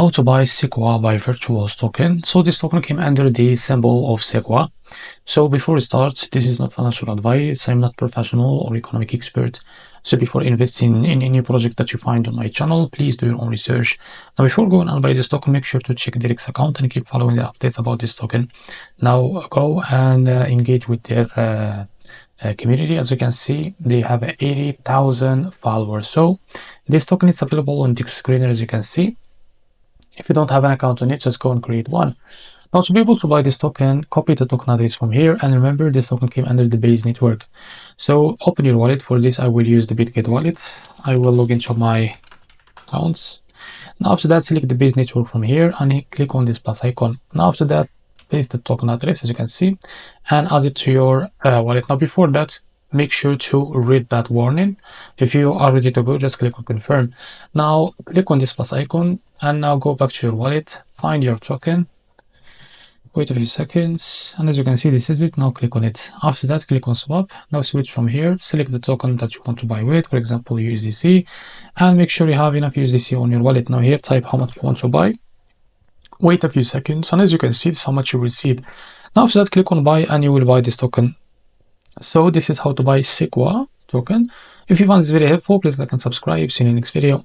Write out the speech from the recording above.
how to buy SEQUA by Virtuos token. So this token came under the symbol of SEQUA. So before we start, this is not financial advice. I'm not professional or economic expert. So before investing in any project that you find on my channel, please do your own research. Now, before going and buy this token, make sure to check Derek's account and keep following the updates about this token. Now go and engage with their community. As you can see, they have 80,000 followers. So this token is available on the screen, as you can see. If you don't have an account on it, just go and create one. Now, to be able to buy this token, copy the token address from here, and remember this token came under the base network. So open your wallet. For this, I will use the BitGet wallet. I will log into my accounts. Now after that, select the base network from here and click on this plus icon. Now after that, paste the token address, as you can see, and add it to your wallet. Now before that, make sure to read that warning. If you are ready to go, just click on confirm. Now click on this plus icon and now go back to your wallet, find your token, wait a few seconds, and as you can see, this is it. Now click on it. After that, click on swap. Now switch from here, select the token that you want to buy with, for example USDC, and make sure you have enough USDC on your wallet. Now here, type how much you want to buy, wait a few seconds, and as you can see, it's how much you receive. Now after that, click on buy and you will buy this token. So this is how to buy SEQUA token. If you found this video helpful, please like and subscribe. See you in the next video.